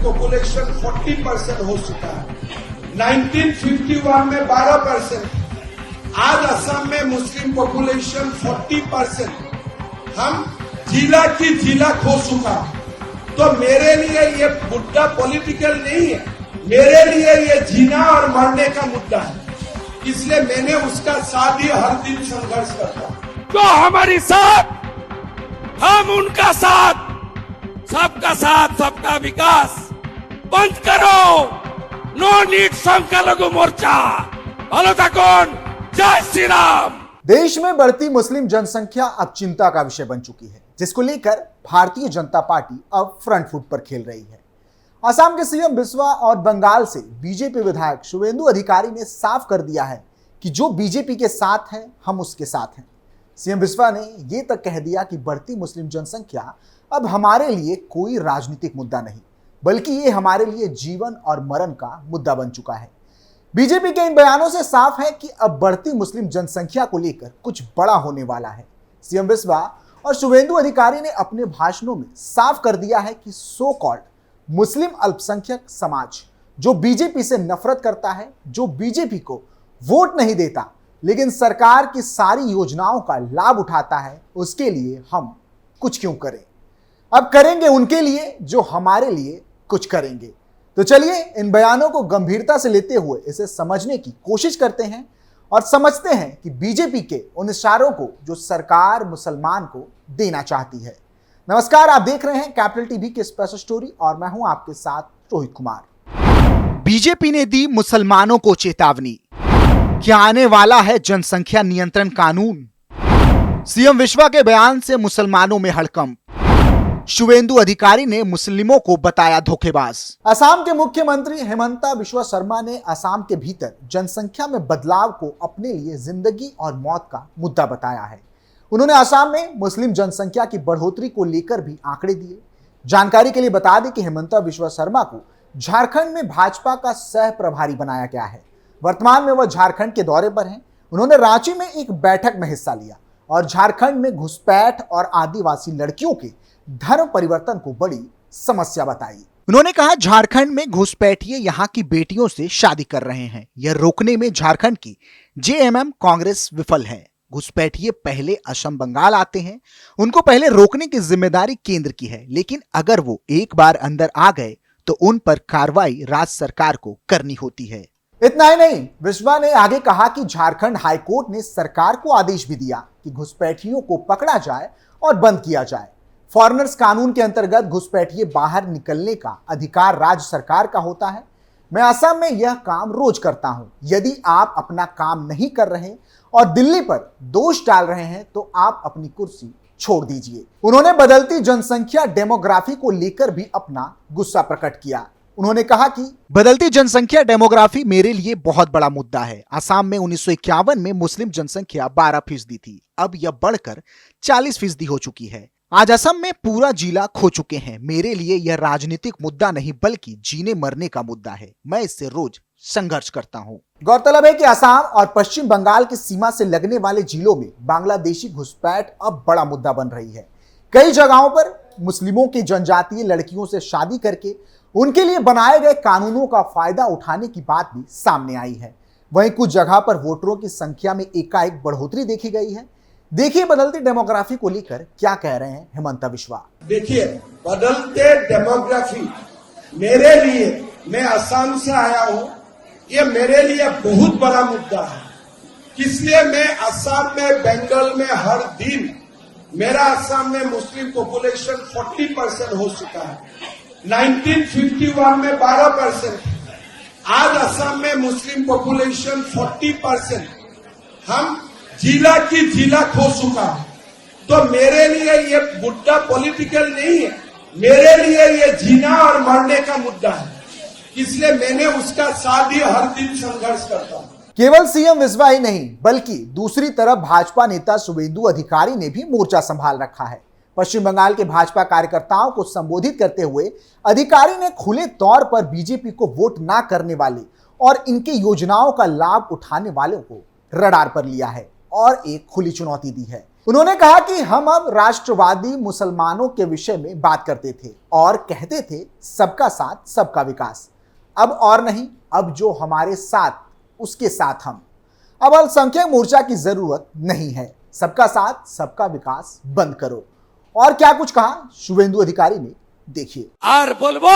Population 40% हो चुका है। 1951 में 12%, आज असम में मुस्लिम पॉपुलेशन 40%। हम जिला की जिला खो चुका। तो मेरे लिए ये मुद्दा पॉलिटिकल नहीं है, मेरे लिए ये जीना और मरने का मुद्दा है। इसलिए मैंने उसका साथ ही हर दिन संघर्ष करता हूं। तो हमारी साथ, हम उनका साथ, सबका साथ सबका विकास। बंद करो नो नीड संख्यालघु मोर्चा। भलो तकोन, जय श्री राम। देश में बढ़ती मुस्लिम जनसंख्या अब चिंता का विषय बन चुकी है, जिसको लेकर भारतीय जनता पार्टी अब फ्रंट फुट पर खेल रही है। असम के सीएम बिस्वा और बंगाल से बीजेपी विधायक शुवेंदु अधिकारी ने साफ कर दिया है कि जो बीजेपी के साथ है हम उसके साथ हैं। सीएम बिस्वा ने यह तक कह दिया कि बढ़ती मुस्लिम जनसंख्या अब हमारे लिए कोई राजनीतिक मुद्दा नहीं, बल्कि ये हमारे लिए जीवन और मरण का मुद्दा बन चुका है। बीजेपी के इन बयानों से साफ है कि अब बढ़ती मुस्लिम जनसंख्या को लेकर कुछ बड़ा होने वाला है। सीएम बिस्वा और शुवेंदु अधिकारी ने अपने भाषणों में साफ कर दिया है कि सो कॉल्ड मुस्लिम अल्पसंख्यक समाज जो बीजेपी से नफरत करता है, जो बीजेपी को वोट नहीं देता लेकिन सरकार की सारी योजनाओं का लाभ उठाता है, उसके लिए हम कुछ क्यों करें। अब करेंगे उनके लिए जो हमारे लिए कुछ करेंगे। तो चलिए इन बयानों को गंभीरता से लेते हुए इसे समझने की कोशिश करते हैं और समझते हैं कि बीजेपी के उन इशारों को जो सरकार मुसलमान को देना चाहती है। नमस्कार, आप देख रहे हैं कैपिटल टीवी की स्पेशल स्टोरी और मैं हूं आपके साथ रोहित कुमार। बीजेपी ने दी मुसलमानों को चेतावनी, क्या आने वाला है जनसंख्या नियंत्रण कानून। सीएम बिस्वा के बयान से मुसलमानों में हड़कंप, शुवेंदु अधिकारी ने मुस्लिमों को बताया धोखेबाज। असम के मुख्यमंत्री हेमंता बिस्वा शर्मा ने असम के भीतर जनसंख्या में बदलाव को अपने लिए जिंदगी और मौत का मुद्दा बताया है। उन्होंने असम में मुस्लिम जनसंख्या की बढ़ोतरी को लेकर भी आंकड़े दिए। जानकारी के लिए बता दें कि हेमंता बिस्वा शर्मा को झारखंड में भाजपा का सह प्रभारी बनाया गया है। वर्तमान में वह झारखंड के दौरे पर हैं। उन्होंने रांची में एक बैठक में हिस्सा लिया और झारखंड में घुसपैठ और आदिवासी लड़कियों के धर्म परिवर्तन को बड़ी समस्या बताई। उन्होंने कहा, झारखंड में घुसपैठिए यहां की बेटियों से शादी कर रहे हैं। यह रोकने में झारखंड की जेएमएम कांग्रेस विफल है। घुसपैठिए पहले असम बंगाल आते हैं, उनको पहले रोकने की जिम्मेदारी केंद्र की है, लेकिन अगर वो एक बार अंदर आ गए तो उन पर कार्रवाई राज्य सरकार को करनी होती है। इतना ही नहीं, बिस्वा ने आगे कहा कि झारखंड हाईकोर्ट ने सरकार को आदेश भी दिया कि घुसपैठियों को पकड़ा जाए और बंद किया जाए। फॉरेनर्स कानून के अंतर्गत घुसपैठिए बाहर निकलने का अधिकार राज्य सरकार का होता है। मैं असम में यह काम रोज करता हूं। यदि आप अपना काम नहीं कर रहे और दिल्ली पर दोष डाल रहे हैं तो आप अपनी कुर्सी छोड़ दीजिए। उन्होंने बदलती जनसंख्या डेमोग्राफी को लेकर भी अपना गुस्सा प्रकट किया। उन्होंने कहा कि बदलती जनसंख्या डेमोग्राफी मेरे लिए बहुत बड़ा मुद्दा है। असम में 1951 में मुस्लिम जनसंख्या 12% थी, अब यह बढ़कर 40% हो चुकी है। आज असम में पूरा जिला खो चुके हैं। मेरे लिए यह राजनीतिक मुद्दा नहीं बल्कि जीने मरने का मुद्दा है। मैं इससे रोज संघर्ष करता हूं। गौरतलब है कि असम और पश्चिम बंगाल की सीमा से लगने वाले जिलों में बांग्लादेशी घुसपैठ अब बड़ा मुद्दा बन रही है। कई जगहों पर मुस्लिमों की जनजातीय लड़कियों से शादी करके उनके लिए बनाए गए कानूनों का फायदा उठाने की बात भी सामने आई है। वहीं कुछ जगह पर वोटरों की संख्या में एकाएक बढ़ोतरी देखी गई है। देखिए बदलती डेमोग्राफी को लेकर क्या कह रहे हैं हेमंता बिस्वा। देखिए, बदलते डेमोग्राफी मेरे लिए, मैं असम से आया हूं, ये मेरे लिए बहुत बड़ा मुद्दा है। इसलिए मैं असम में, बंगाल में हर दिन, मेरा असम में मुस्लिम पॉपुलेशन 40% हो चुका है। 1951 में 12%, आज असम में मुस्लिम पॉपुलेशन 40%। हम जिला की जिला खो चुका है। तो मेरे लिए ये मुद्दा पॉलिटिकल नहीं है, मेरे लिए ये जीना और मरने का मुद्दा है। इसलिए मैंने उसका साथ ही हर दिन संघर्ष करता हूं। केवल सीएम बिस्वा ही नहीं बल्कि दूसरी तरफ भाजपा नेता शुवेंदु अधिकारी ने भी मोर्चा संभाल रखा है। पश्चिम बंगाल के भाजपा कार्यकर्ताओं को संबोधित करते हुए अधिकारी ने खुले तौर पर बीजेपी को वोट ना करने वाले और इनकी योजनाओं का लाभ उठाने वालों को रडार पर लिया है और एक खुली चुनौती दी है। उन्होंने कहा कि हम अब राष्ट्रवादी मुसलमानों के विषय में बात करते थे और कहते थे सबका साथ सबका विकास। अब और नहीं, अब जो हमारे साथ उसके साथ हम। अब अल्पसंख्यक मोर्चा की जरूरत नहीं है, सबका साथ सबका विकास बंद करो। और क्या कुछ कहा शुभेंदु अधिकारी ने, देखिए। আর বলবো,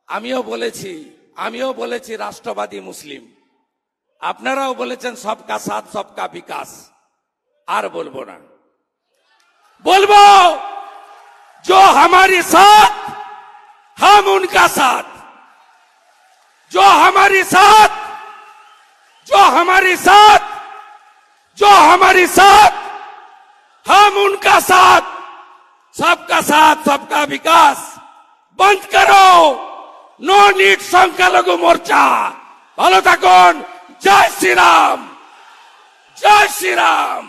আমিও বলেছি রাষ্ট্রবাদী মুসলিম, আপনারাও বলেছেন সবকা সাথ সবকা বিকাশ। আর বলবো না, বলবো जो हमारी साथ हम उनका साथ, जो हमारी साथ हम उनका साथ, सबका साथ सबका विकास बंद करो। नो नीड সংখ্যালঘু মোর্চা। ভালো থাকুন। জয় শ্রীরাম, জয় শ্রীরাম,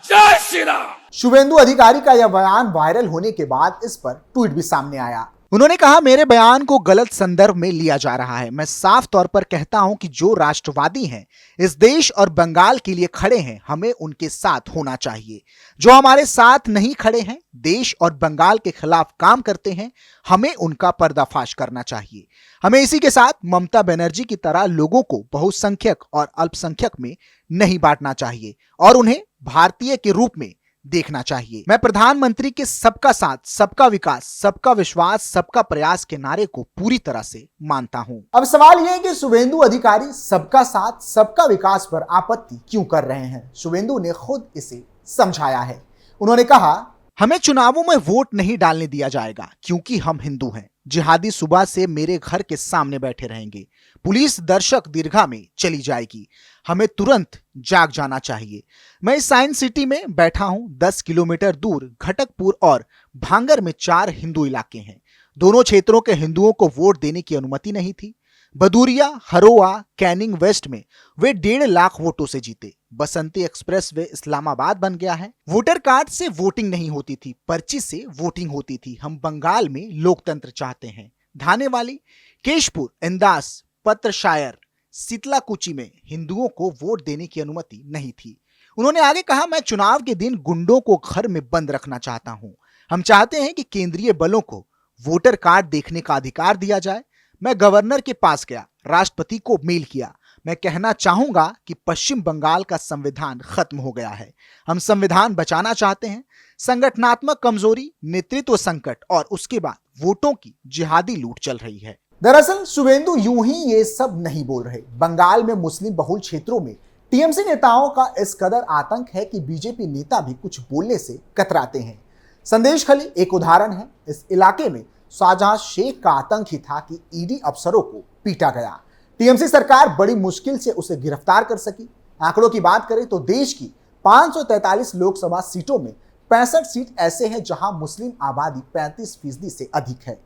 जय श्री राम। शुभेंदु अधिकारी का यह बयान वायरल होने के बाद इस पर ट्वीट भी सामने आया। उन्होंने कहा, मेरे बयान को गलत संदर्भ में लिया जा रहा है। मैं साफ तौर पर कहता हूं कि जो राष्ट्रवादी हैं, इस देश और बंगाल के लिए खड़े हैं, हमें उनके साथ होना चाहिए। जो हमारे साथ नहीं खड़े हैं, देश और बंगाल के खिलाफ काम करते हैं, हमें उनका पर्दाफाश करना चाहिए। हमें इसी के साथ ममता बनर्जी की तरह लोगों को बहुसंख्यक और अल्पसंख्यक में नहीं बांटना चाहिए और उन्हें भारतीय के रूप में देखना चाहिए। मैं प्रधानमंत्री के सबका साथ सबका विकास सबका विश्वास सबका प्रयास के नारे को पूरी तरह से मानता हूं। अब सवाल यह है कि शुभेंदु अधिकारी सबका साथ सबका विकास पर आपत्ति क्यों कर रहे हैं। शुभेंदु ने खुद इसे समझाया है। उन्होंने कहा, हमें चुनावों में वोट नहीं डालने दिया जाएगा क्योंकि हम हिंदू हैं। जिहादी सुबह से मेरे घर के सामने बैठे रहेंगे। पुलिस दर्शक दीर्घा में चली जाएगी। हमें तुरंत जाग जाना चाहिए। मैं इस साइंस सिटी में बैठा हूं। 10 किलोमीटर दूर घटकपुर और भांगर में 4 हिंदू इलाके हैं। दोनों क्षेत्रों के हिंदुओं को वोट देने की अनुमति नहीं थी। बदूरिया, हरोआ, कैनिंग वेस्ट में वे 1.5 लाख वोटों से जीते। बसंती एक्सप्रेस वे इस्लामाबाद बन गया है। वोटर कार्ड से वोटिंग नहीं होती थी, पर्ची से वोटिंग होती थी। हम बंगाल में लोकतंत्र चाहते हैं। धानेवाली, केशपुर, इंदास, पत्रशायर, शीतलाकुची में हिंदुओं को वोट देने की अनुमति नहीं थी। उन्होंने आगे कहा, मैं चुनाव के दिन गुंडों को घर में बंद रखना चाहता हूं। हम चाहते हैं कि केंद्रीय बलों को वोटर कार्ड देखने का अधिकार दिया जाए। मैं गवर्नर के पास गया, राष्ट्रपति को मेल किया। मैं कहना चाहूंगा कि पश्चिम बंगाल का संविधान खत्म हो गया है। हम संविधान बचाना चाहते हैं। संगठनात्मक कमजोरी, नेतृत्व संकट और उसके बाद वोटों की जिहादी लूट चल रही है। दरअसल शुभेंदु यूं ही ये सब नहीं बोल रहे। बंगाल में मुस्लिम बहुल क्षेत्रों में टीएमसी नेताओं का इस कदर आतंक है कि बीजेपी नेता भी कुछ बोलने से कतराते हैं। संदेशखाली एक उदाहरण है। इस इलाके में शाहजहां शेख का आतंक ही था कि ईडी अफसरों को पीटा गया। टीएमसी सरकार बड़ी मुश्किल से उसे गिरफ्तार कर सकी। आंकड़ों की बात करें तो देश की 543 लोकसभा सीटों में 65 सीट ऐसे हैं जहां मुस्लिम आबादी 35% से अधिक है।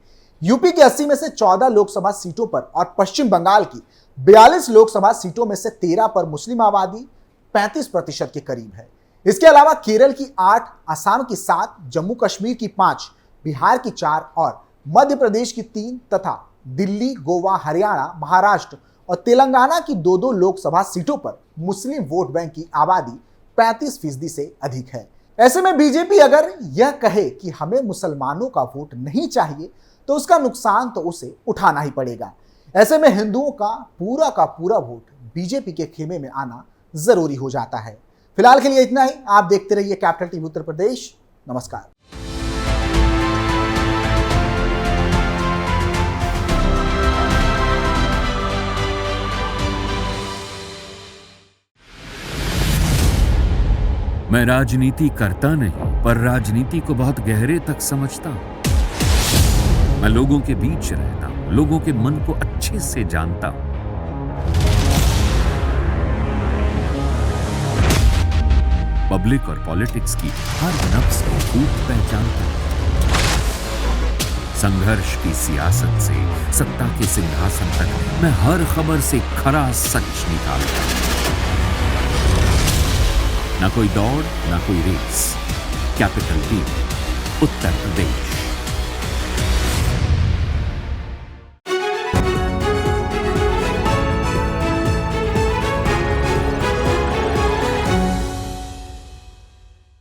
यूपी की 80 में से 14 लोकसभा सीटों पर और पश्चिम बंगाल की 42 लोकसभा सीटों में से 13 पर मुस्लिम आबादी 35% के करीब है। इसके अलावा केरल की 8, असम की 7, जम्मू कश्मीर की 5, बिहार की 4 और मध्य प्रदेश की 3 तथा दिल्ली, गोवा, हरियाणा, महाराष्ट्र और तेलंगाना की 2-2 लोकसभा सीटों पर मुस्लिम वोट बैंक की आबादी 35% से अधिक है। ऐसे में बीजेपी अगर यह कहे कि हमें मुसलमानों का वोट नहीं चाहिए तो उसका नुकसान तो उसे उठाना ही पड़ेगा। ऐसे में हिंदुओं का पूरा वोट बीजेपी के खेमे में आना जरूरी हो जाता है। फिलहाल के लिए इतना ही। आप देखते रहिए कैपिटल टीवी उत्तर प्रदेश। नमस्कार। मैं राजनीति करता नहीं, पर राजनीति को बहुत गहरे तक समझता हूं। मैं लोगों के बीच रहता हूं, लोगों के मन को अच्छे से जानता हूं। पब्लिक और पॉलिटिक्स की हर नब्ज को खूब पहचानता हूं। संघर्ष की सियासत से सत्ता के सिंहासन तक मैं हर खबर से खरा सच निकालता हूं। ना कोई दौड़, ना कोई race. Capital TV, Uttar Pradesh.